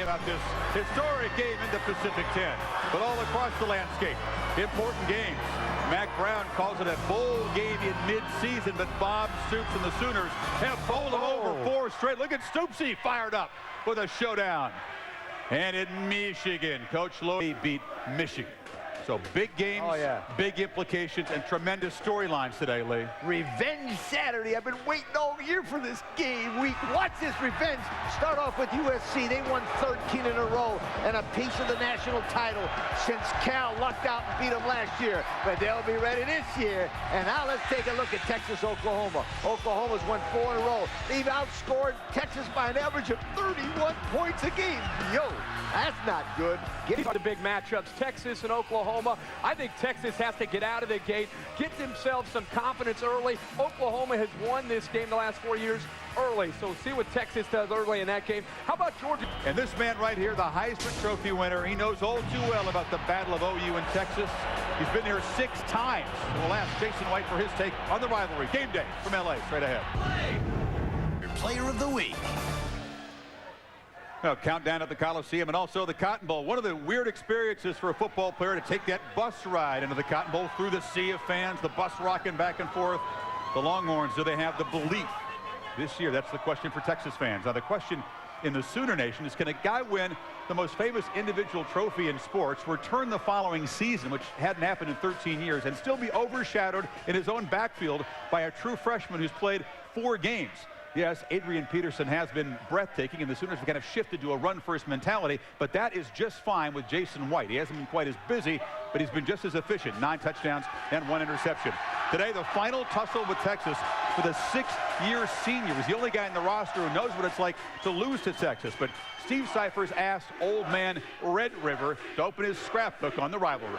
about this historic game in the Pacific 10. But all across the landscape, important games. Mac Brown calls it a bowl game in mid-season, but Bob Stoops and the Sooners have bowled them over 4 straight. Look at Stoopsy fired up with a showdown. And in Michigan, Coach Lowe beat Michigan. So big games, big implications, and tremendous storylines today, Lee. Revenge Saturday. I've been waiting all year for this game week. Watch this revenge. Start off with USC. They won 13 in a row and a piece of the national title since Cal lucked out and beat them last year. But they'll be ready this year. And now let's take a look at Texas, Oklahoma. Oklahoma's won 4 in a row. They've outscored Texas by an average of 31 points a game. Yo, that's not good. These are the big matchups, Texas and Oklahoma. I think Texas has to get out of the gate, get themselves some confidence early. Oklahoma has won this game the last 4 years early, so see what Texas does early in that game. How about Georgia? And this man right here, the Heisman Trophy winner, he knows all too well about the Battle of OU in Texas. He's been here 6 times. We'll ask Jason White for his take on the rivalry. Game day from LA, straight ahead. Player of the week. Well, countdown at the Coliseum and also the Cotton Bowl. One of the weird experiences for a football player to take that bus ride into the Cotton Bowl through the sea of fans, the bus rocking back and forth. The Longhorns, do they have the belief this year? That's the question for Texas fans. Now, the question in the Sooner Nation is, can a guy win the most famous individual trophy in sports, return the following season, which hadn't happened in 13 years, and still be overshadowed in his own backfield by a true freshman who's played 4 games? Yes, Adrian Peterson has been breathtaking, and the Sooners have kind of shifted to a run-first mentality, but that is just fine with Jason White. He hasn't been quite as busy, but he's been just as efficient. 9 touchdowns and 1 interception. Today, the final tussle with Texas for the 6th-year senior. He's the only guy in the roster who knows what it's like to lose to Texas, but Steve Cyphers asked old man Red River to open his scrapbook on the rivalry.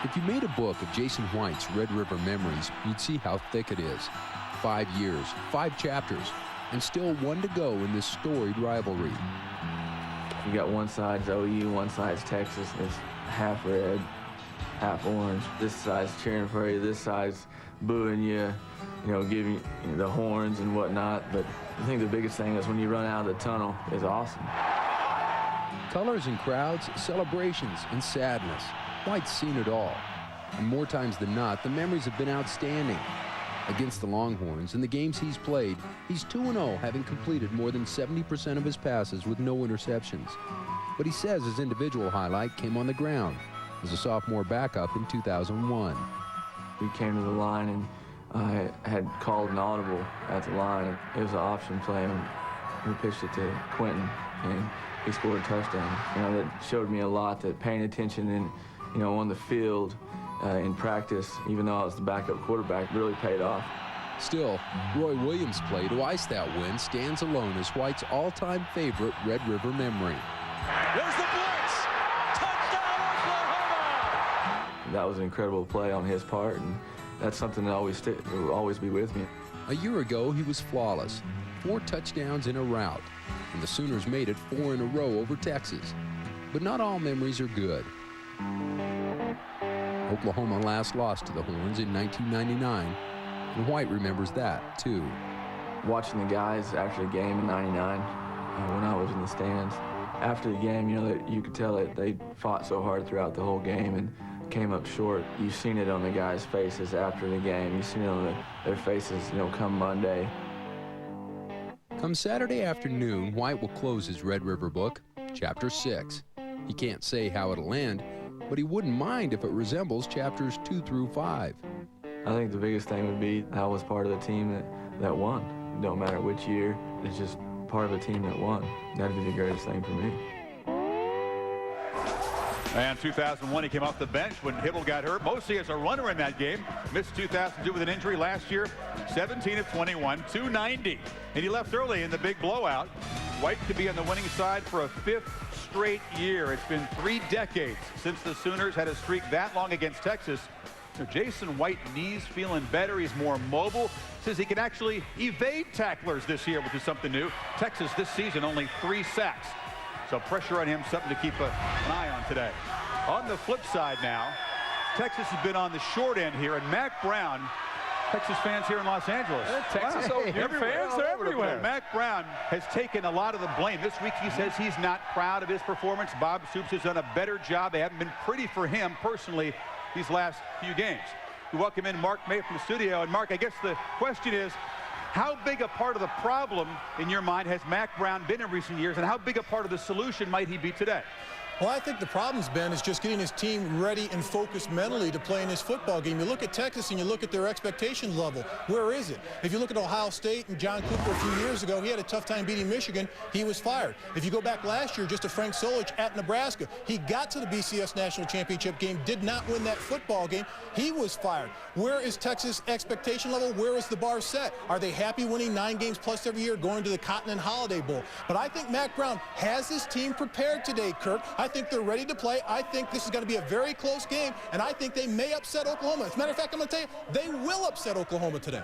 If you made a book of Jason White's Red River memories, you'd see how thick it is. 5 years, 5 chapters, and still 1 to go in this storied rivalry. You got one side's OU, one side's Texas. It's half red, half orange. This side's cheering for you, this side's booing you, giving you the horns and whatnot. But I think the biggest thing is when you run out of the tunnel is awesome. Colors and crowds, celebrations and sadness. White's seen it all, and more times than not, the memories have been outstanding. Against the Longhorns, in the games he's played, he's 2-0, having completed more than 70% of his passes with no interceptions. But he says his individual highlight came on the ground as a sophomore backup in 2001. We came to the line, and I had called an audible at the line. It was an option play, and we pitched it to Quentin, and he scored a touchdown. That showed me a lot, that paying attention and on the field, in practice, even though I was the backup quarterback, really paid off. Still, Roy Williams' play to ice that win stands alone as White's all-time favorite Red River memory. There's the blitz! Touchdown, Oklahoma! That was an incredible play on his part, and that's something that will always be with me. A year ago, he was flawless. 4 touchdowns in a rout, and the Sooners made it 4 in a row over Texas. But not all memories are good. Oklahoma last lost to the Horns in 1999, and White remembers that, too. Watching the guys after the game in '99, when I was in the stands, after the game, you could tell that they fought so hard throughout the whole game and came up short. You've seen it on the guys' faces after the game. You've seen it on their faces, come Monday. Come Saturday afternoon, White will close his Red River book, Chapter 6. He can't say how it'll end, but he wouldn't mind if it resembles chapters 2 through 5. I think the biggest thing would be I was part of the team that won. It don't matter which year, it's just part of a team that won. That'd be the greatest thing for me. And 2001, he came off the bench when Hibble got hurt, mostly as a runner in that game. Missed 2002 with an injury last year. 17 of 21, 290. And he left early in the big blowout. White could be on the winning side for a 5th straight year. It's been 3 decades since the Sooners had a streak that long against Texas. Jason White, knees feeling better. He's more mobile. Says he can actually evade tacklers this year, which is something new. Texas this season, only 3 sacks. So pressure on him, something to keep an eye on today. On the flip side now, Texas has been on the short end here, and Mac Brown, Texas fans here in Los Angeles. Texas, wow. fans everywhere. over the place. Mack Brown has taken a lot of the blame. This week he says he's not proud of his performance. Bob Stoops has done a better job. They haven't been pretty for him personally these last few games. We welcome in Mark May from the studio. And Mark, I guess the question is, how big a part of the problem in your mind has Mack Brown been in recent years, and how big a part of the solution might he be today? Well, I think the problem's been is just getting his team ready and focused mentally to play in this football game. You look at Texas and you look at their expectation level. Where is it? If you look at Ohio State and John Cooper a few years ago, he had a tough time beating Michigan. He was fired. If you go back last year just to Frank Solich at Nebraska, he got to the BCS National Championship game, did not win that football game. He was fired. Where is Texas' expectation level? Where is the bar set? Are they happy winning 9 games plus every year, going to the Cotton and Holiday Bowl? But I think Mack Brown has his team prepared today, Kirk. I think they're ready to play. I think this is going to be a very close game, and I think they may upset Oklahoma. As a matter of fact, I'm going to tell you, they will upset Oklahoma today.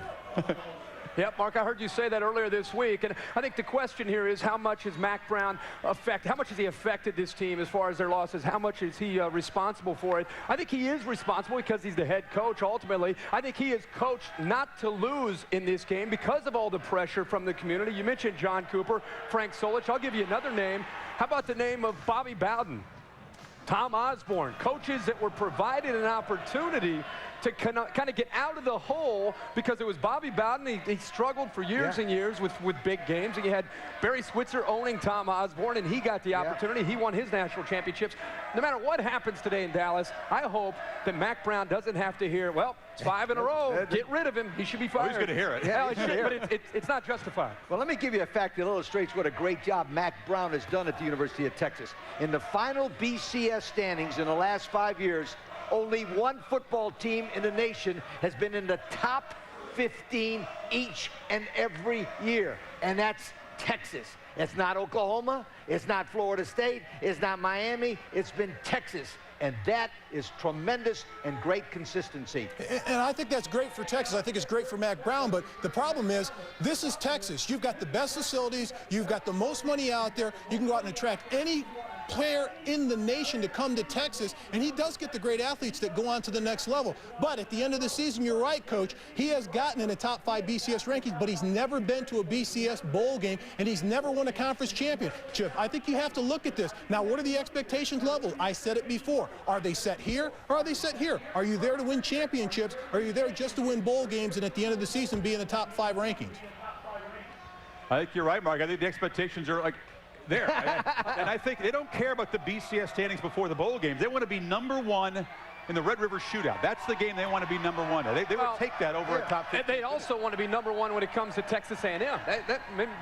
Yep, Mark, I heard you say that earlier this week, and I think the question here is how much has Mack Brown how much has he affected this team as far as their losses? How much is he responsible for it? I think he is responsible because he's the head coach ultimately. I think he is coached not to lose in this game because of all the pressure from the community. You mentioned John Cooper, Frank Solich. I'll give you another name. How about the name of Bobby Bowden? Tom Osborne, coaches that were provided an opportunity to kind of get out of the hole because it was Bobby Bowden. He struggled for years and years with big games. And you had Barry Switzer owning Tom Osborne, and he got the opportunity. He won his national championships. No matter what happens today in Dallas, I hope that Mack Brown doesn't have to hear, well, it's 5 in a row. Get rid of him. He should be fired. Oh, he's going to hear it. Yeah, he should, but it's not justified. Well, let me give you a fact that illustrates what a great job Mack Brown has done at the University of Texas. In the final BCS standings in the last 5 years, only one football team in the nation has been in the top 15 each and every year, and that's Texas. It's not Oklahoma, it's not Florida State, it's not Miami, it's been Texas. And that is tremendous and great consistency. And I think that's great for Texas. I think it's great for Mack Brown. But the problem is, this is Texas. You've got the best facilities. You've got the most money out there. You can go out and attract any player in the nation to come to Texas, and he does get the great athletes that go on to the next level. But at the end of the season, you're right, Coach, he has gotten in the top 5 BCS rankings, but he's never been to a BCS bowl game, and he's never won a conference championship. I think you have to look at this. Now, what are the expectations level? I said it before. Are they set here, or are they set here? Are you there to win championships, or are you there just to win bowl games and at the end of the season be in the top 5 rankings? I think you're right, Mark. I think the expectations are like there. And I think they don't care about the BCS standings before the bowl games. They want to be number 1 in the Red River Shootout. That's the game they want to be number 1. They would take that over a top 15. They also want to be number 1 when it comes to Texas A&M.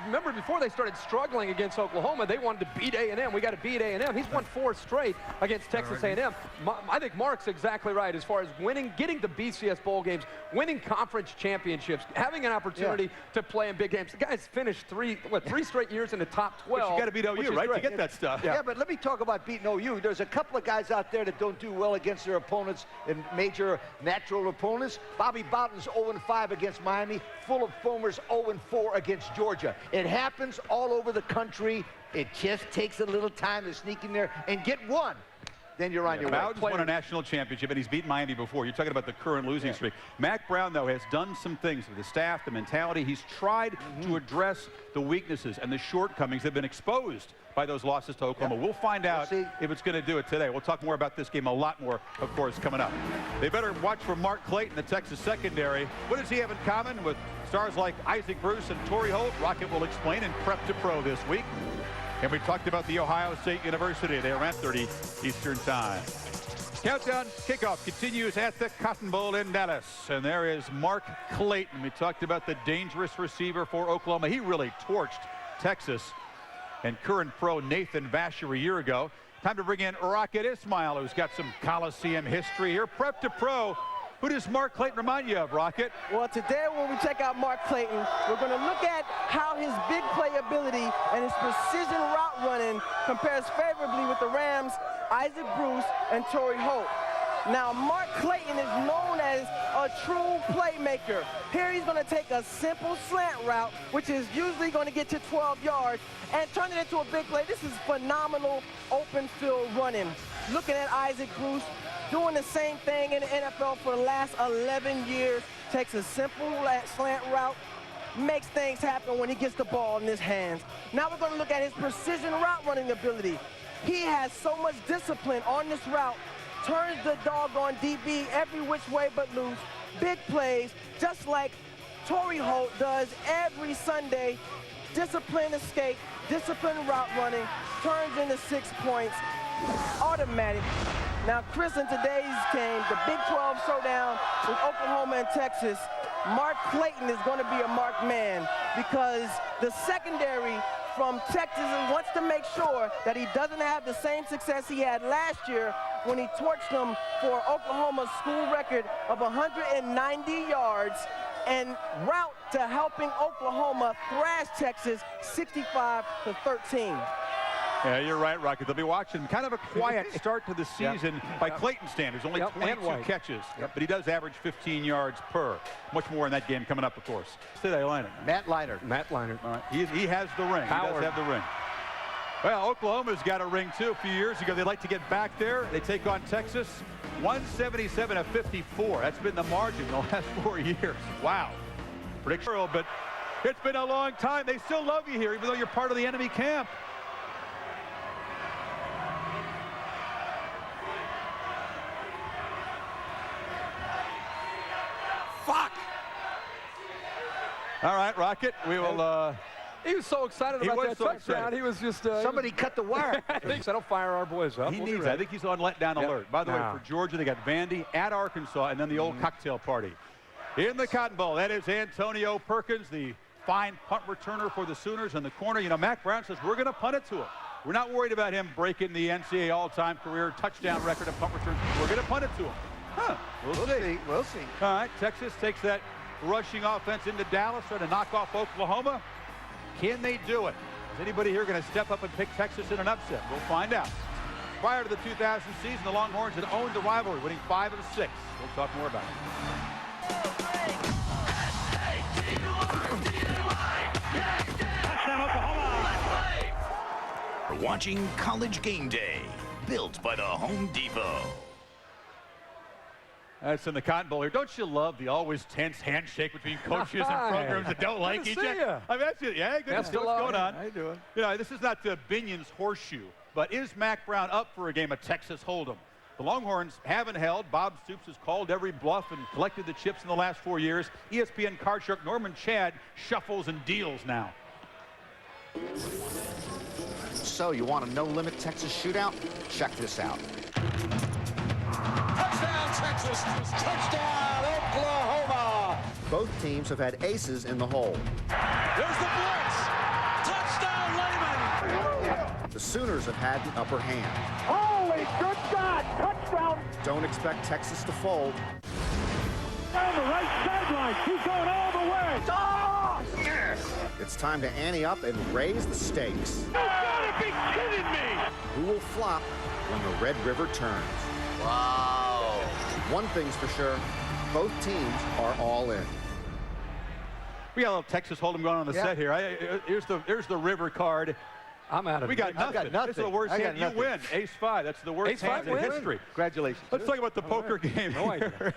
Remember, before they started struggling against Oklahoma, they wanted to beat A&M. We got to beat A&M. He's won 4 straight against Texas A&M. I think Mark's exactly right as far as winning, getting the BCS bowl games, winning conference championships, having an opportunity to play in big games. The guy's finished 3 straight years in the top 12. But you got to beat OU, right, to get that stuff. Yeah, but let me talk about beating OU. There's a couple of guys out there that don't do well against their opponents and major natural opponents. Bobby Bowden's 0-5 against Miami. Full of Foamer's 0-4 against Georgia. It happens all over the country. It just takes a little time to sneak in there and get one. Then you're on your way. Bowden's won a national championship, and he's beaten Miami before. You're talking about the current losing streak. Mack Brown, though, has done some things with the staff, the mentality. He's tried to address the weaknesses and the shortcomings that have been exposed by those losses to Oklahoma. We'll find out if it's going to do it today. We'll talk more about this game, a lot more, of course, coming up. They better watch for Mark Clayton, the Texas secondary. What does he have in common with stars like Isaac Bruce and Torrey Holt? Rocket will explain in Prep to Pro this week. And we talked about the Ohio State University. They are at 30 Eastern Time. Countdown kickoff continues at the Cotton Bowl in Dallas. And there is Mark Clayton. We talked about the dangerous receiver for Oklahoma. He really torched Texas and current pro Nathan Vasher a year ago. Time to bring in Rocket Ismail, who's got some Coliseum history here. Prep to Pro. Who does Mark Clayton remind you of, Rocket? Well, today when we check out Mark Clayton, we're going to look at how his big playability and his precision route running compares favorably with the Rams' Isaac Bruce and Torrey Holt. Now, Mark Clayton is known as a true playmaker. Here he's going to take a simple slant route, which is usually going to get to 12 yards, and turn it into a big play. This is phenomenal open field running. Looking at Isaac Bruce, doing the same thing in the NFL for the last 11 years. Takes a simple slant route, makes things happen when he gets the ball in his hands. Now we're going to look at his precision route running ability. He has so much discipline on this route, turns the doggone DB every which way but loose. Big plays, just like Torrey Holt does every Sunday. Disciplined escape, disciplined route running, turns into 6 points, automatic. Now, Chris, in today's game, the Big 12 showdown with Oklahoma and Texas, Mark Clayton is going to be a marked man because the secondary from Texas wants to make sure that he doesn't have the same success he had last year when he torched them for Oklahoma's school record of 190 yards and route to helping Oklahoma thrash Texas 65-13. Yeah, you're right, Rocky. They'll be watching kind of a quiet start to the season by Clayton standards. Only 22 catches, but he does average 15 yards per. Much more in that game coming up, of course. Say that, Leinart. Matt Leinart. Matt Leinart. All right. He has the ring. Power. He does have the ring. Well, Oklahoma's got a ring, too. A few years ago, they'd like to get back there. They take on Texas, 177-54. That's been the margin the last 4 years. Wow. Prediction, but it's been a long time. They still love you here, even though you're part of the enemy camp. Fuck! All right, Rocket, we will... He was so excited about that touchdown. He was just... Somebody cut the wire. I think so. Don't fire our boys up. I think he's on letdown alert. By the way, for Georgia, they got Vandy at Arkansas, and then the old cocktail party. In the Cotton Bowl, that is Antonio Perkins, the fine punt returner for the Sooners in the corner. You know, Mac Brown says, we're going to punt it to him. We're not worried about him breaking the NCAA all-time career touchdown record of punt returns. We're going to punt it to him. Huh. We'll see. We'll see. All right, Texas takes that rushing offense into Dallas, trying to knock off Oklahoma. Can they do it? Is anybody here going to step up and pick Texas in an upset? We'll find out. Prior to the 2000 season, the Longhorns had owned the rivalry, winning 5 of 6. We'll talk more about it. We're watching College Game Day, built by the Home Depot. That's in the Cotton Bowl here. Don't you love the always tense handshake between coaches and programs that don't like each other? I mean, that's it. Yeah, good to see what's going on. How you doing? You know, this is not the Binion's horseshoe, but is Mac Brown up for a game of Texas Hold'em? The Longhorns haven't held. Bob Stoops has called every bluff and collected the chips in the last 4 years. ESPN card shark Norman Chad shuffles and deals now. So you want a no-limit Texas shootout? Check this out. Touchdown, Texas! Touchdown, Oklahoma! Both teams have had aces in the hole. There's the blitz! Touchdown, Lehman! The Sooners have had the upper hand. Holy good God! Touchdown! Don't expect Texas to fold. On the right sideline. He's going all the way. Oh! Yes! It's time to ante up and raise the stakes. You gotta be kidding me! Who will flop when the Red River turns? Wow! One thing's for sure, both teams are all in. We got a little Texas Hold'em going on the set here. Here's the river card. I'm out of it. We got nothing. This is the worst hand. You win. Ace-5. That's the worst hand in history. Congratulations. Let's talk about the poker game. No idea.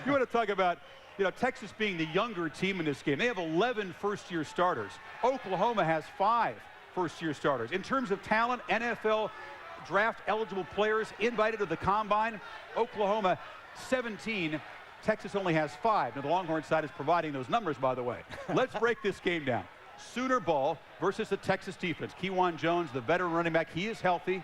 You want to talk about, you know, Texas being the younger team in this game. They have 11 first-year starters. Oklahoma has 5 first-year starters. In terms of talent, NFL draft-eligible players invited to the Combine, Oklahoma 17. Texas only has 5. Now, the Longhorn side is providing those numbers, by the way. Let's break this game down. Sooner ball versus the Texas defense. Kewan Jones, the veteran running back, he is healthy.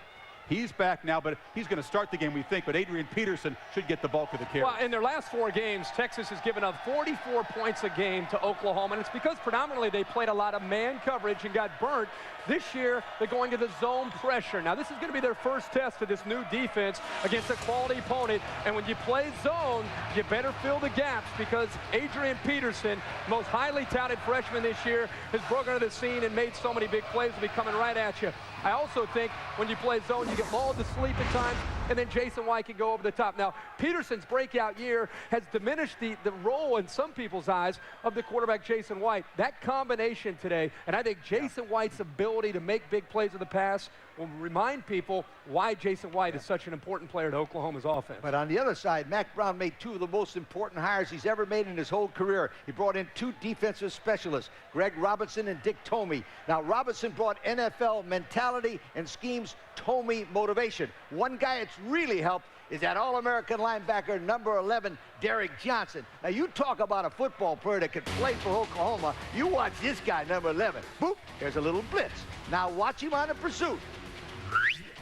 He's back now, but he's going to start the game, we think. But Adrian Peterson should get the bulk of the carry. Well, in their last 4 games, Texas has given up 44 points a game to Oklahoma, and it's because predominantly they played a lot of man coverage and got burnt. This year, they're going to the zone pressure. Now, this is going to be their first test of this new defense against a quality opponent. And when you play zone, you better fill the gaps because Adrian Peterson, most highly touted freshman this year, has broken onto the scene and made so many big plays. Will be coming right at you. I also think when you play zone, you get lulled to sleep at times. and then Jason White can go over the top. Now, Peterson's breakout year has diminished the role in some people's eyes of the quarterback Jason White. That combination today, and I think Jason White's ability to make big plays in the pass will remind people why Jason White is such an important player to Oklahoma's offense. But on the other side, Mack Brown made two of the most important hires he's ever made in his whole career. He brought in two defensive specialists, Greg Robinson and Dick Tomey. Now, Robinson brought NFL mentality and schemes, Tomey motivation. One guy that's really helped is that All-American linebacker, number 11, Derek Johnson. Now, you talk about a football player that can play for Oklahoma. You watch this guy, number 11. Boop, there's a little blitz. Now, watch him on the pursuit.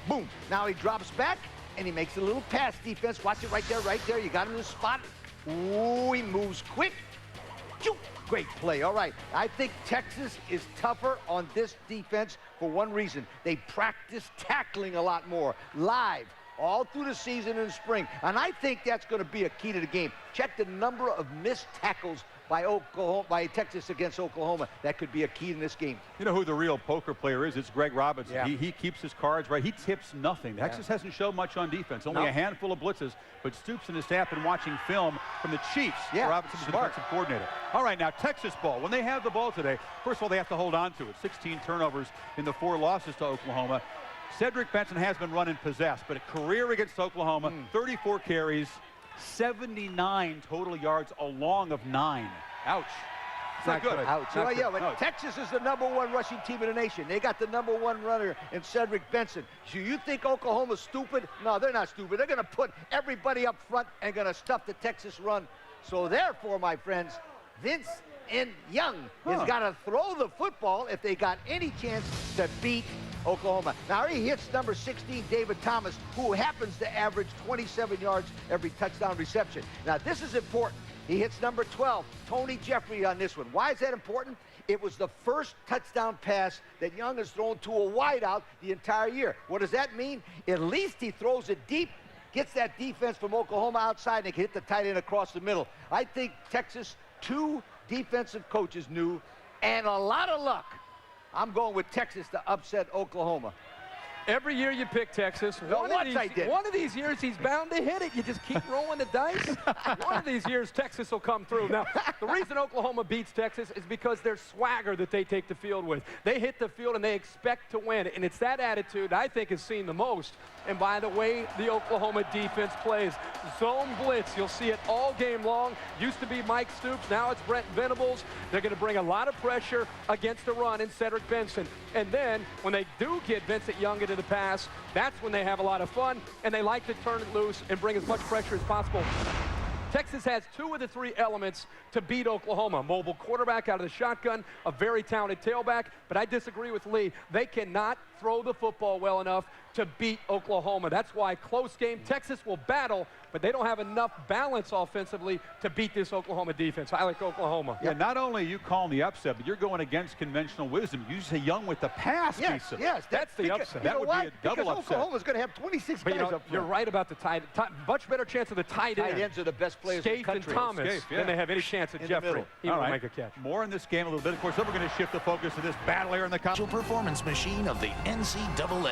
Boom. Now he drops back, and he makes a little pass defense. Watch it right there, right there. You got him in the spot. Ooh, he moves quick. Choo. Great play. All right. I think Texas is tougher on this defense for one reason. They practice tackling a lot more live all through the season in the spring. And I think that's going to be a key to the game. Check the number of missed tackles by Texas against Oklahoma. That could be a key in this game. You know who the real poker player is? It's Greg Robinson. Yeah. He keeps his cards right. He tips nothing. Texas hasn't shown much on defense. Only a handful of blitzes. But Stoops and his staff have been watching film from the Chiefs. Yeah, Robinson's the defensive coordinator. All right, now Texas ball. When they have the ball today, first of all, they have to hold on to it. 16 turnovers in the 4 losses to Oklahoma. Cedric Benson has been run and possessed, but a career against Oklahoma, 34 carries, 79 total yards, a long of 9. Ouch. It's not good. Ouch. Not Well, yeah, good. but Texas is the #1 rushing team in the nation. They got the #1 runner in Cedric Benson. Do you think Oklahoma's stupid? No, they're not stupid. They're going to put everybody up front and going to stuff the Texas run. So therefore, my friends, Vince and Young has got to throw the football if they got any chance to beat Oklahoma. Now he hits number 16, David Thomas, who happens to average 27 yards every touchdown reception. Now this is important. He hits number 12, Tony Jeffrey, on this one. Why is that important? It was the first touchdown pass that Young has thrown to a wideout the entire year. What does that mean? At least he throws it deep, gets that defense from Oklahoma outside, and they can hit the tight end across the middle. I think Texas, 2 defensive coaches knew, and a lot of luck. I'm going with Texas to upset Oklahoma. Every year you pick Texas. One of these years he's bound to hit it. You just keep rolling the dice. One of these years Texas will come through. Now, the reason Oklahoma beats Texas is because their swagger that they take the field with. They hit the field and they expect to win. And it's that attitude I think is seen the most. And by the way the Oklahoma defense plays. Zone blitz, you'll see it all game long. Used to be Mike Stoops, now it's Brent Venables. They're going to bring a lot of pressure against the run in Cedric Benson. And then when they do get Vincent Young into the pass, that's when they have a lot of fun, and they like to turn it loose and bring as much pressure as possible. Texas has 2 of the 3 elements to beat Oklahoma. Mobile quarterback out of the shotgun, a very talented tailback, but I disagree with Lee. They cannot throw the football well enough to beat Oklahoma. That's why close game, Texas will battle, but they don't have enough balance offensively to beat this Oklahoma defense. I like Oklahoma. Yeah, not only are you calling the upset, but you're going against conventional wisdom. You say Young with the pass piece of it. Yes, that's the upset. That would be a double upset. Oklahoma's going to have 26 guys up front. You're right about the tight much better chance of the tight end. Tight ends are the best players in the Scaife country. and Thomas than they have any chance at Jeffrey. He won't make a catch. More in this game a little bit. Of course, then we're going to shift the focus to this battle here in the performance machine of the NCAA.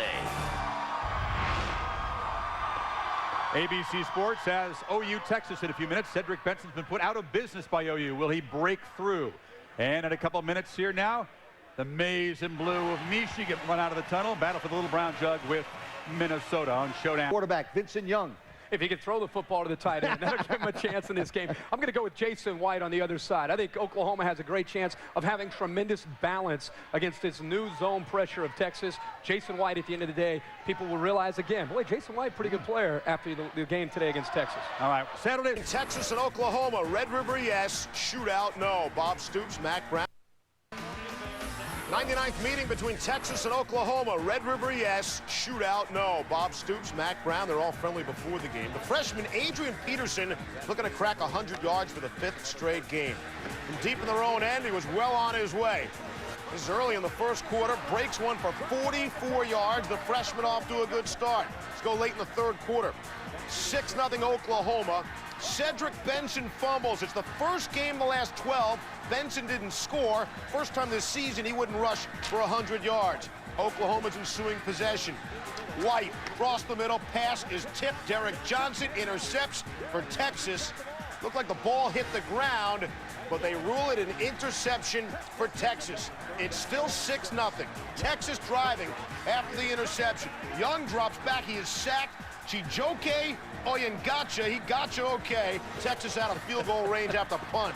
ABC Sports has OU Texas in a few minutes. Cedric Benson's been put out of business by OU. Will he break through? And in a couple of minutes here now, the maize and blue of Michigan run out of the tunnel. Battle for the little brown jug with Minnesota on Showdown. Quarterback Vincent Young. If he can throw the football to the tight end, that'll give him a chance in this game. I'm going to go with Jason White on the other side. I think Oklahoma has a great chance of having tremendous balance against this new zone pressure of Texas. Jason White, at the end of the day, people will realize again, boy, Jason White, pretty good player after the game today against Texas. All right, Saturday. Texas and Oklahoma, Red River, yes. Shootout, no. Bob Stoops, Mack Brown. 99th meeting between Texas and Oklahoma. Red River, yes. Shootout, no. Bob Stoops, Mack Brown, they're all friendly before the game. The freshman Adrian Peterson looking to crack 100 yards for the 5th straight game. From deep in their own end, he was well on his way. This is early in the first quarter. Breaks one for 44 yards. The freshman off to a good start. Let's go late in the 3rd quarter. 6-0 Oklahoma. Cedric Benson fumbles. It's the first game in the last 12 Benson didn't score. First time this season he wouldn't rush for 100 yards. Oklahoma's ensuing possession. White, across the middle, pass is tipped. Derek Johnson intercepts for Texas. Looked like the ball hit the ground, but they rule it an interception for Texas. It's still 6-0. Texas driving after the interception. Young drops back. He is sacked. Chijoke Oyengacha. He gotcha okay. Texas out of field goal range after punt.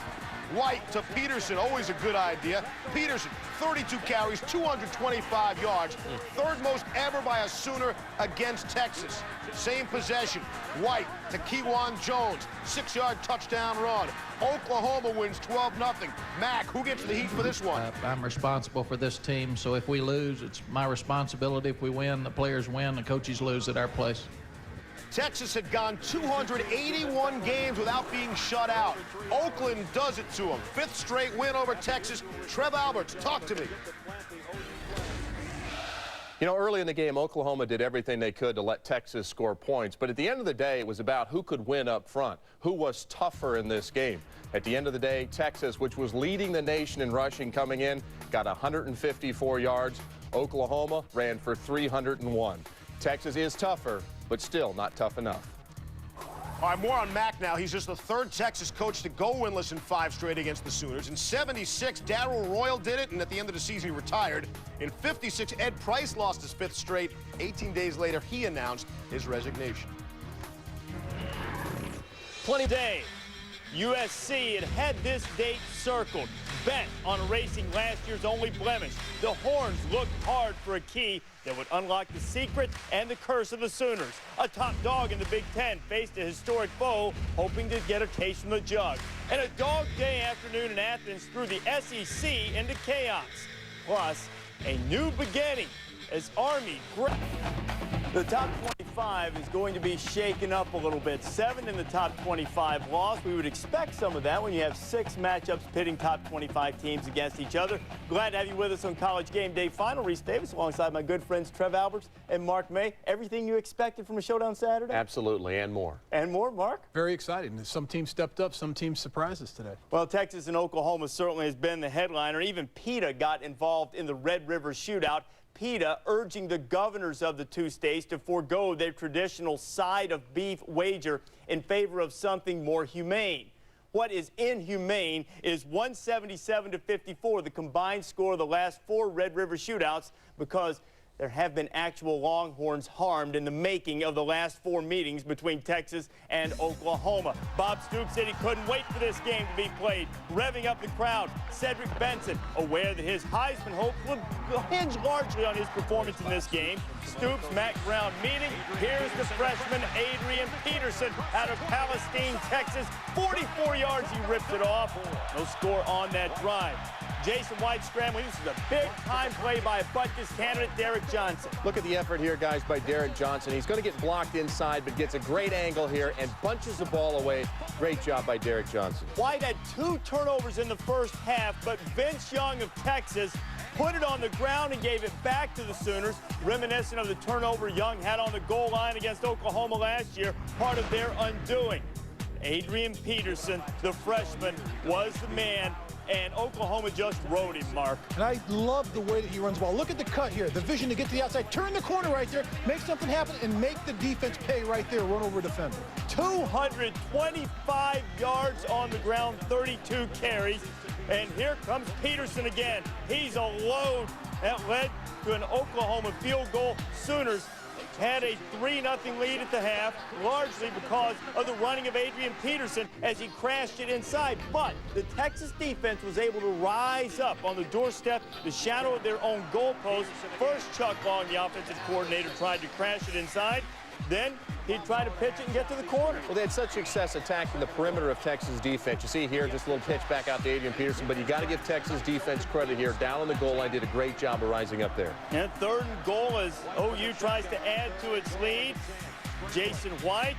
White to Peterson, always a good idea. Peterson, 32 carries, 225 yards. Third most ever by a Sooner against Texas. Same possession. White to Kewan Jones, 6-yard touchdown run. Oklahoma wins 12-0. Mac, who gets the heat for this one? I'm responsible for this team, so if we lose, it's my responsibility. If we win, the players win, the coaches lose at our place. Texas had gone 281 games without being shut out. Oakland does it to them. 5th straight win over Texas. Trev Alberts, talk to me. You know, early in the game, Oklahoma did everything they could to let Texas score points. But at the end of the day, it was about who could win up front, who was tougher in this game. At the end of the day, Texas, which was leading the nation in rushing coming in, got 154 yards. Oklahoma ran for 301. Texas is tougher, but still not tough enough. All right, more on Mac now. He's just the 3rd Texas coach to go winless in 5 straight against the Sooners. In 76, Darrell Royal did it, and at the end of the season, he retired. In 56, Ed Price lost his 5th straight. 18 days later, he announced his resignation. Plenty day. USC had this date circled, bent on erasing last year's only blemish. The Horns looked hard for a key that would unlock the secret and the curse of the Sooners. A top dog in the Big Ten faced a historic foe, hoping to get a taste from the jug. And a dog day afternoon in Athens threw the SEC into chaos. Plus, a new beginning as Army... The top 25 is going to be shaken up a little bit. 7 in the top 25 lost. We would expect some of that when you have 6 matchups pitting top 25 teams against each other. Glad to have you with us on College Game Day Final. Reese Davis alongside my good friends Trev Alberts and Mark May. Everything you expected from a showdown Saturday? Absolutely, and more. And more, Mark? Very exciting. Some teams stepped up, some teams surprised us today. Well, Texas and Oklahoma certainly has been the headliner. Even PETA got involved in the Red River Shootout. PETA urging the governors of the 2 states to forego their traditional side of beef wager in favor of something more humane. What is inhumane is 177-54, the combined score of the last 4 Red River shootouts, because there have been actual Longhorns harmed in the making of the last 4 meetings between Texas and Oklahoma. Bob Stoops said he couldn't wait for this game to be played, revving up the crowd. Cedric Benson, aware that his Heisman hopes would hinge largely on his performance in this game. Stoops, Mac Brown meeting. Here's the freshman Adrian Peterson out of Palestine, Texas. 44 yards, he rips it off. No score on that drive. Jason White scrambling. This is a big-time play by a Butkus candidate, Derek Johnson. Look at the effort here, guys, by Derek Johnson. He's going to get blocked inside, but gets a great angle here and bunches the ball away. Great job by Derek Johnson. White had 2 turnovers in the first half, but Vince Young of Texas put it on the ground and gave it back to the Sooners, reminiscent of the turnover Young had on the goal line against Oklahoma last year, part of their undoing. Adrian Peterson, the freshman, was the man, and Oklahoma just rode him, Mark. And I love the way that he runs the ball. Look at the cut here, the vision to get to the outside. Turn the corner right there, make something happen, and make the defense pay right there, run over a defender. 225 yards on the ground, 32 carries. And here comes Peterson again. He's a load. That led to an Oklahoma field goal. Sooners had a 3-0 lead at the half, largely because of the running of Adrian Peterson as he crashed it inside. But the Texas defense was able to rise up on the doorstep, the shadow of their own goalpost. First, Chuck Long, the offensive coordinator, tried to crash it inside. Then he'd try to pitch it and get to the corner. Well, they had such success attacking the perimeter of Texas defense. You see here, just a little pitch back out to Adrian Peterson, but you got to give Texas defense credit here. Down on the goal line, did a great job of rising up there. And 3rd and goal as OU tries to add to its lead. Jason White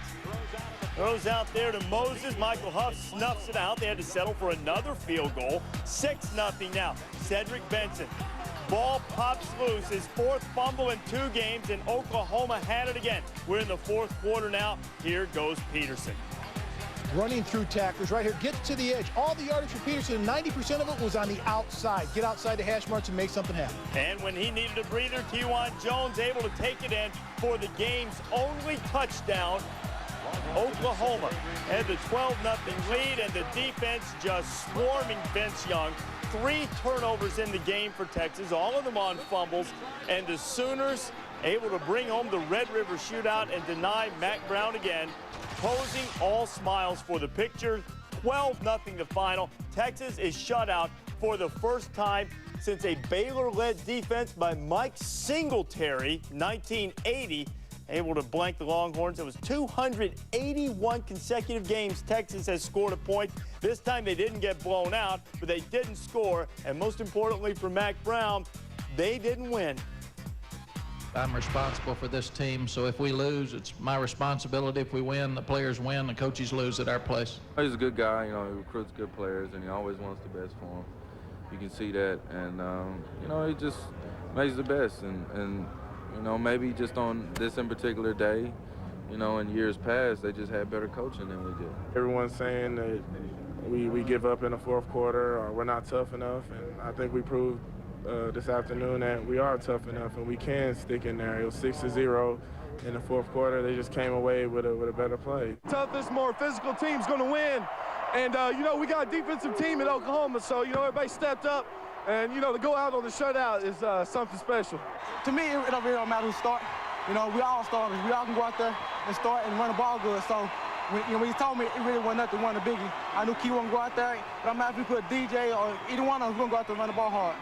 throws out there to Moses. Michael Huff snuffs it out. They had to settle for another field goal. 6-0 now. Cedric Benson. Ball pops loose, his 4th fumble in 2 games, and Oklahoma had it again. We're in the 4th quarter now. Here goes Peterson. running through tacklers right here, gets to the edge. All the yardage for Peterson, 90% of it was on the outside. Get outside the hash marks and make something happen. And when he needed a breather, T.Y. Jones able to take it in for the game's only touchdown. Oklahoma had the 12-0 lead, and the defense just swarming Vince Young. 3 turnovers in the game for Texas, all of them on fumbles, and the Sooners able to bring home the Red River shootout and deny Mack Brown again, posing all smiles for the picture. 12-0 the final. Texas is shut out for the first time since a Baylor-led defense by Mike Singletary, 1980, able to blank the Longhorns. It was 281 consecutive games Texas has scored a point. This time they didn't get blown out, but they didn't score. And most importantly for Mack Brown, they didn't win. I'm responsible for this team, so if we lose, it's my responsibility. If we win, the players win, the coaches lose at our place. He's a good guy, you know, he recruits good players, and he always wants the best for them. You can see that, and, you know, he just makes the best, and you know, maybe just on this in particular day, you know, in years past, they just had better coaching than we did. Everyone's saying that we give up in the fourth quarter or we're not tough enough, and I think we proved this afternoon that we are tough enough and we can stick in there. It was 6-0 in the fourth quarter. They just came away with a better play. Toughest, more physical team's going to win. And, you know, we got a defensive team in Oklahoma, so, you know, everybody stepped up. And, you know, to go out on the shutout is something special. To me, it don't really matter who start. You know, we all starters. We all can go out there and start and run the ball good. So, when he told me it really wasn't nothing, one of the biggie. I knew Key wasn't go out there. But I'm happy if we put DJ or either one of us going to go out there and run the ball hard.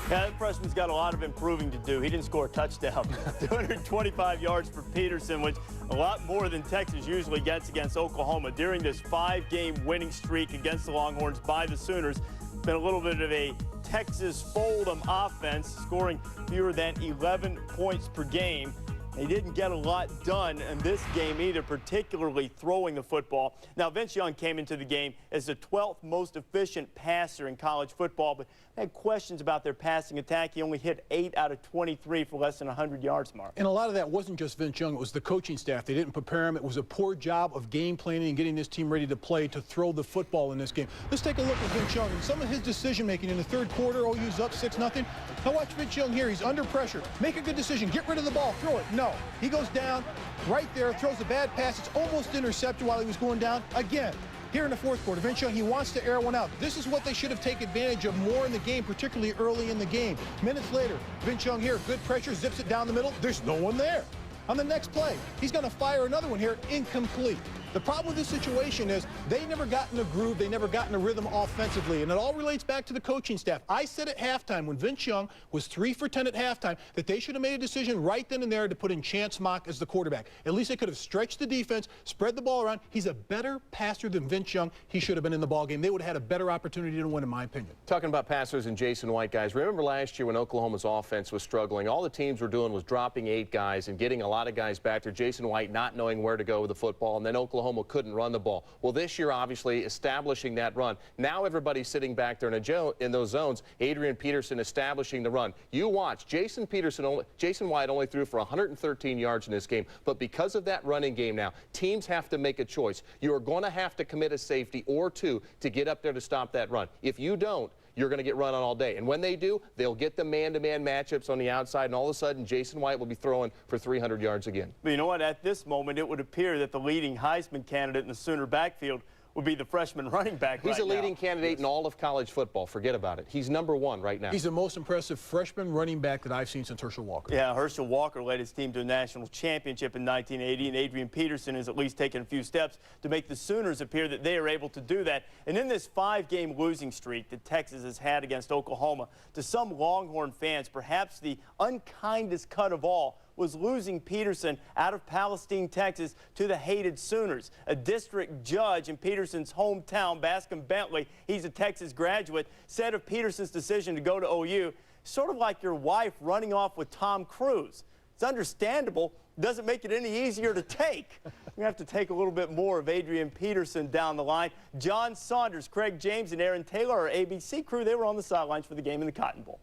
Yeah, that freshman's got a lot of improving to do. He didn't score a touchdown. 225 yards for Peterson, which a lot more than Texas usually gets against Oklahoma. During this 5-game winning streak against the Longhorns by the Sooners, been a little bit of a Texas fold-'em offense, scoring fewer than 11 points per game. They didn't get a lot done in this game either, particularly throwing the football. Now, Vince Young came into the game as the 12th most efficient passer in college football, but had questions about their passing attack. He only hit 8 out of 23 for less than 100 yards, Mark. And a lot of that wasn't just Vince Young. It was the coaching staff. They didn't prepare him. It was a poor job of game planning and getting this team ready to play, to throw the football in this game. Let's take a look at Vince Young and some of his decision-making in the third quarter. OU's up 6-0. Now watch Vince Young here. He's under pressure. Make a good decision. Get rid of the ball. Throw it. No. He goes down right there, throws a bad pass. It's almost intercepted while he was going down. Again, here in the fourth quarter, Vince Young, he wants to air one out. This is what they should have taken advantage of more in the game, particularly early in the game. Minutes later, Vince Young here, good pressure, zips it down the middle. There's no one there. On the next play, he's going to fire another one here, incomplete. The problem with this situation is they never got in a groove, they never got in a rhythm offensively, and it all relates back to the coaching staff. I said at halftime, when Vince Young was 3 for 10 at halftime, that they should have made a decision right then and there to put in Chance Mock as the quarterback. At least they could have stretched the defense, spread the ball around. He's a better passer than Vince Young. He should have been in the ballgame. They would have had a better opportunity to win, in my opinion. Talking about passers and Jason White, guys, remember last year when Oklahoma's offense was struggling, all the teams were doing was dropping 8 guys and getting a lot of guys back there. Jason White not knowing where to go with the football, and then Oklahoma couldn't run the ball. Well, this year, obviously, establishing that run. Now everybody's sitting back there in those zones. Adrian Peterson establishing the run. You watch. Jason White only threw for 113 yards in this game. But because of that running game now, teams have to make a choice. You are going to have to commit a safety or 2 to get up there to stop that run. If you don't, you're going to get run on all day. And when they do, they'll get the man-to-man matchups on the outside, and all of a sudden, Jason White will be throwing for 300 yards again. But you know what? At this moment, it would appear that the leading Heisman candidate in the Sooner backfield would be the freshman running back He's a leading candidate in all of college football. Forget about it. He's #1 right now. He's the most impressive freshman running back that I've seen since Herschel Walker. Yeah, Herschel Walker led his team to a national championship in 1980, and Adrian Peterson has at least taken a few steps to make the Sooners appear that they are able to do that. And in this 5-game losing streak that Texas has had against Oklahoma, to some Longhorn fans, perhaps the unkindest cut of all was losing Peterson out of Palestine, Texas, to the hated Sooners. A district judge in Peterson's hometown, Bascom Bentley, he's a Texas graduate, said of Peterson's decision to go to OU, sort of like your wife running off with Tom Cruise. It's understandable. Doesn't make it any easier to take. We have to take a little bit more of Adrian Peterson down the line. John Saunders, Craig James, and Aaron Taylor, our ABC crew, they were on the sidelines for the game in the Cotton Bowl.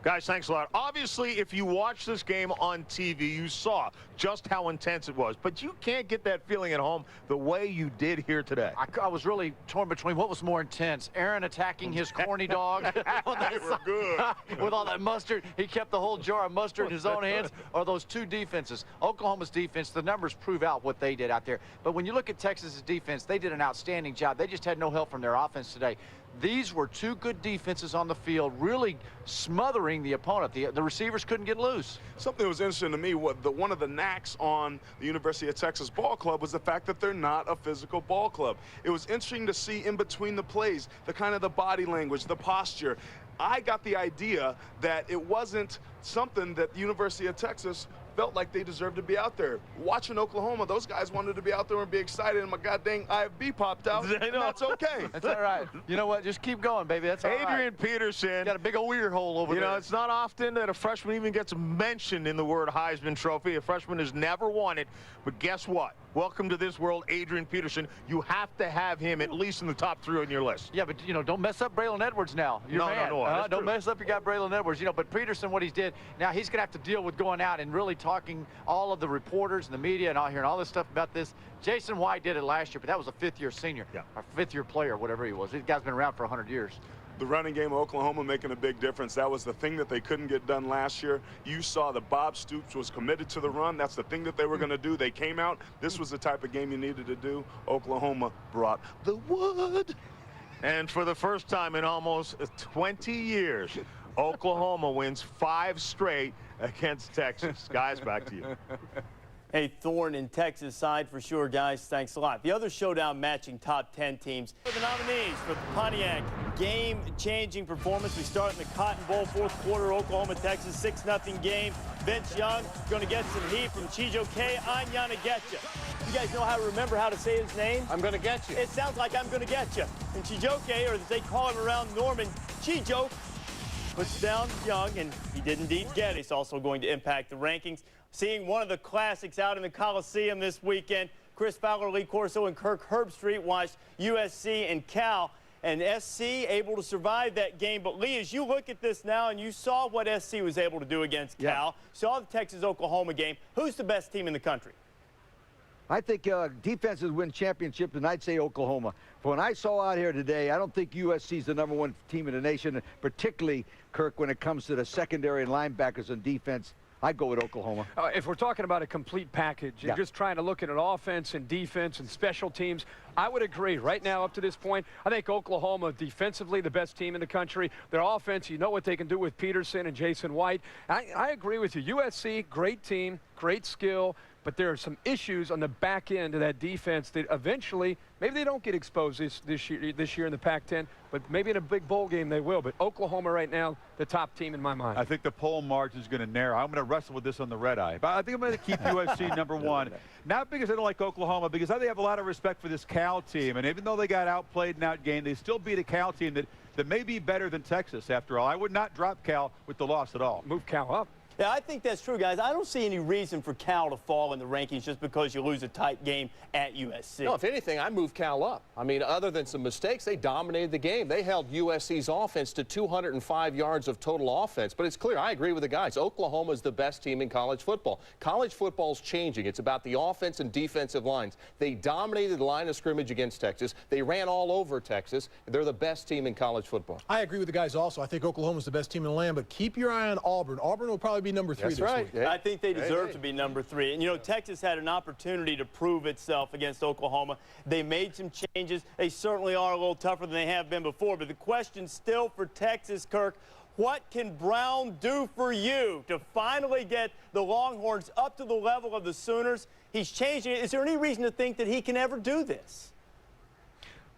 Guys, thanks a lot. Obviously, if you watch this game on TV, you saw just how intense it was. But you can't get that feeling at home the way you did here today. I was really torn between what was more intense. Aaron attacking his corny dog on that They were good. with all that mustard. He kept the whole jar of mustard in his own hands. Or those two defenses. Oklahoma's defense, the numbers prove out what they did out there. But when you look at Texas's defense, they did an outstanding job. They just had no help from their offense today. These were two good defenses on the field, really smothering the opponent. The receivers couldn't get loose. Something that was interesting to me, one of the knacks on the University of Texas ball club was the fact that they're not a physical ball club. It was interesting to see in between the plays, the kind of the body language, the posture. I got the idea that it wasn't something that the University of Texas felt like they deserved to be out there. Watching Oklahoma, those guys wanted to be out there and be excited, and my goddamn IFB popped out, and that's okay. That's all right. You know what? Just keep going, baby. That's all right. Adrian Peterson. Got a big old ear hole over there. You know, it's not often that a freshman even gets mentioned in the word Heisman Trophy. A freshman has never won it, but guess what? Welcome to this world, Adrian Peterson. You have to have him at least in the top 3 on your list. Yeah, but, you know, don't mess up Braylon Edwards now. No. Don't mess up your guy Braylon Edwards. You know, but Peterson, what he did, now he's going to have to deal with going out and really talking all of the reporters and the media and all hearing all this stuff about this. Jason White did it last year, but that was a 5th-year senior, or 5th-year player, whatever he was. This guy's been around for 100 years. The running game of Oklahoma making a big difference. That was the thing that they couldn't get done last year. You saw that Bob Stoops was committed to the run. That's the thing that they were going to do. They came out. This was the type of game you needed to do. Oklahoma brought the wood. And for the first time in almost 20 years, Oklahoma wins 5 straight against Texas. Guys, back to you. Hey, thorn in Texas side for sure, guys. Thanks a lot. The other showdown matching top 10 teams. For the nominees for the Pontiac game-changing performance, we start in the Cotton Bowl, 4th quarter, Oklahoma, Texas, 6-0 game. Vince Young going to get some heat from Chijoke. I'm gonna get you. You guys know how to remember how to say his name? I'm going to get you. It sounds like I'm going to get you. And Chijoke, or as they call him around Norman, Chijo, puts down Young, and he did indeed get it. He's also going to impact the rankings. Seeing one of the classics out in the Coliseum this weekend, Chris Fowler, Lee Corso, and Kirk Herbstreit watched USC and Cal, and SC able to survive that game. But Lee, as you look at this now and you saw what SC was able to do against Cal, saw the Texas-Oklahoma game, who's the best team in the country? I think defenses win championships, and I'd say Oklahoma. When I saw out here today, I don't think USC is the #1 team in the nation, particularly, Kirk, when it comes to the secondary and linebackers and defense. I'd go with Oklahoma. If we're talking about a complete package and just trying to look at an offense and defense and special teams, I would agree. Right now, up to this point, I think Oklahoma defensively the best team in the country. Their offense, you know what they can do with Peterson and Jason White. I agree with you. USC, great team, great skill, but there are some issues on the back end of that defense that eventually, maybe they don't get exposed this year in the Pac-10, but maybe in a big bowl game they will. But Oklahoma right now, the top team in my mind. I think the poll margin is going to narrow. I'm going to wrestle with this on the red eye, but I think I'm going to keep USC #1. Not because I don't like Oklahoma, because I have a lot of respect for this Cal team, and even though they got outplayed and outgained, they still beat a Cal team that may be better than Texas. After all, I would not drop Cal with the loss at all. Move Cal up. Yeah, I think that's true, guys. I don't see any reason for Cal to fall in the rankings just because you lose a tight game at USC. No, if anything, I move Cal up. I mean, other than some mistakes, they dominated the game. They held USC's offense to 205 yards of total offense. But it's clear, I agree with the guys. Oklahoma is the best team in college football. College football is changing. It's about the offense and defensive lines. They dominated the line of scrimmage against Texas. They ran all over Texas. They're the best team in college football. I agree with the guys also. I think Oklahoma's the best team in the land, but keep your eye on Auburn. Auburn will probably be #3 That's this right. week. I think they deserve to be #3. And, you know, Texas had an opportunity to prove itself against Oklahoma. They made some changes. They certainly are a little tougher than they have been before. But the question still for Texas, Kirk, what can Brown do for you to finally get the Longhorns up to the level of the Sooners? He's changing it. Is there any reason to think that he can ever do this?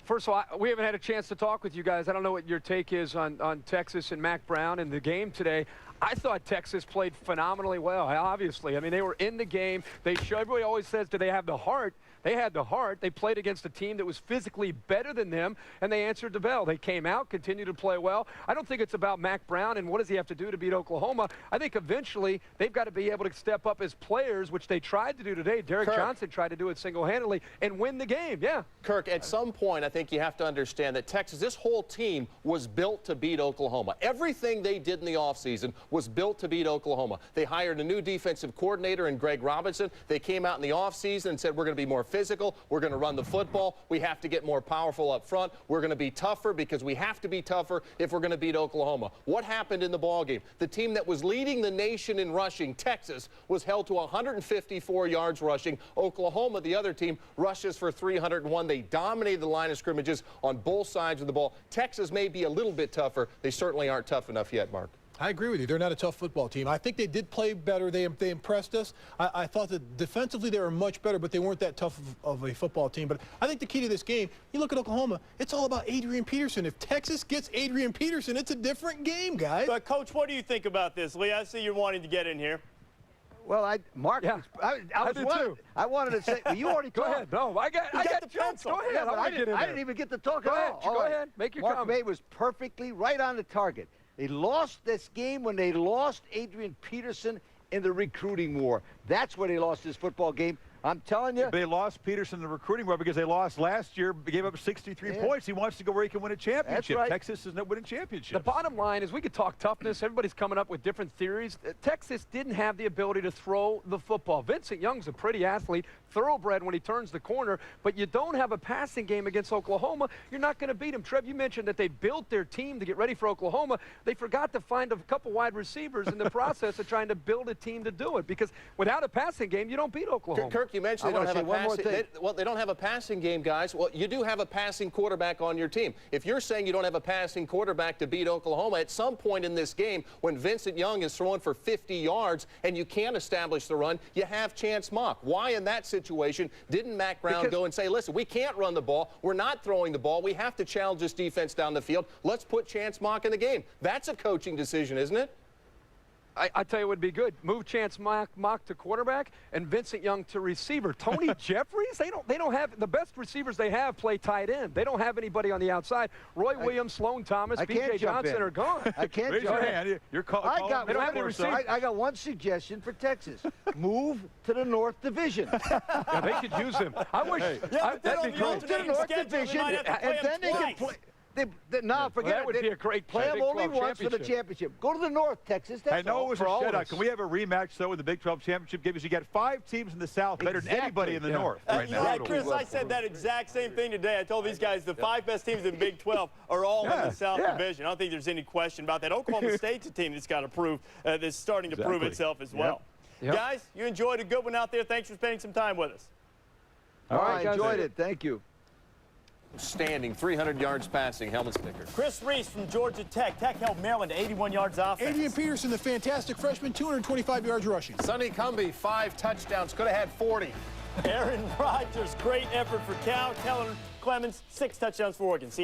First of all, we haven't had a chance to talk with you guys. I don't know what your take is on Texas and Mac Brown and the game today. I thought Texas played phenomenally well, obviously. I mean, they were in the game. Everybody always says, do they have the heart? They had the heart. They played against a team that was physically better than them, and they answered the bell. They came out, continued to play well. I don't think it's about Mack Brown and what does he have to do to beat Oklahoma. I think eventually they've got to be able to step up as players, which they tried to do today. Derek Johnson tried to do it single-handedly and win the game. Yeah. Kirk, at some point, I think you have to understand that Texas, this whole team was built to beat Oklahoma. Everything they did in the offseason was built to beat Oklahoma. They hired a new defensive coordinator in Greg Robinson. They came out in the offseason and said, we're going to be more physical. We're going to run the football. We have to get more powerful up front. We're going to be tougher because we have to be tougher if we're going to beat Oklahoma. What happened in the ballgame? The team that was leading the nation in rushing, Texas, was held to 154 yards rushing. Oklahoma, the other team, rushes for 301. They dominated the line of scrimmages on both sides of the ball. Texas may be a little bit tougher. They certainly aren't tough enough yet, Mark. I agree with you. They're not a tough football team. I think they did play better. They impressed us. I thought that defensively they were much better, but they weren't that tough of a football team. But I think the key to this game, you look at Oklahoma, it's all about Adrian Peterson. If Texas gets Adrian Peterson, it's a different game, guys. But, Coach, what do you think about this? Lee, I see you're wanting to get in here. Well, Mark, yeah. I wanted to say, well, you already talked. Go ahead. No, I got the jokes. Go ahead. Yeah, I didn't even get to talk at all. Go ahead. Make your Mark comment. May was perfectly right on the target. They lost this game when they lost Adrian Peterson in the recruiting war. That's where they lost this football game. I'm telling you. They lost Peterson in the recruiting war because they lost last year, gave up 63 points. He wants to go where he can win a championship. Right. Texas is not winning championships. The bottom line is we could talk toughness. Everybody's coming up with different theories. Texas didn't have the ability to throw the football. Vincent Young's a pretty athlete, thoroughbred when he turns the corner, but you don't have a passing game against Oklahoma. You're not going to beat them. Trev, you mentioned that they built their team to get ready for Oklahoma. They forgot to find a couple wide receivers in the process of trying to build a team to do it, because without a passing game, you don't beat Oklahoma. Kirk, you mentioned they don't have a passing. They don't have a passing game, guys. Well, you do have a passing quarterback on your team. If you're saying you don't have a passing quarterback to beat Oklahoma, at some point in this game, when Vincent Young is throwing for 50 yards and you can't establish the run, you have Chance Mock. Why in that situation didn't Mack Brown go and say, listen, we can't run the ball. We're not throwing the ball. We have to challenge this defense down the field. Let's put Chance Mock in the game. That's a coaching decision, isn't it? I tell you what would be good. Move Chance Mock to quarterback and Vincent Young to receiver. Tony Jeffries, they don't have the best receivers they have play tight end. They don't have anybody on the outside. Roy Williams, Sloan Thomas, B.J. Johnson are gone. I can't Raise jump your in. hand. You're they don't have any receivers. I got one suggestion for Texas. Move to the North Division. Yeah, they could use him. I wish. That'd be Move great. to the North Division, and then they can play. Forget that would be a great play them only Big 12 once for the championship. Go to the North, Texas. That's I know all. it was a shutout. Can we have a rematch, though, with the Big 12 championship game? Because you got 5 teams in the South better than anybody in the North right now. Yeah, Chris, I said that exact same thing today. I told these guys the 5 best teams in Big 12 are all in the South Division. I don't think there's any question about that. Oklahoma State's a team that's got to prove, that's starting to prove itself as well. Guys, you enjoyed a good one out there. Thanks for spending some time with us. All right, I enjoyed it. Thank you. Standing 300 yards passing, helmet sticker. Chris Reese from Georgia Tech. Tech held Maryland to 81 yards offense. Adrian Peterson, the fantastic freshman, 225 yards rushing. Sonny Cumbie, 5 touchdowns, could have had 40. Aaron Rodgers, great effort for Cal. Kellen Clemens, 6 touchdowns for Oregon. See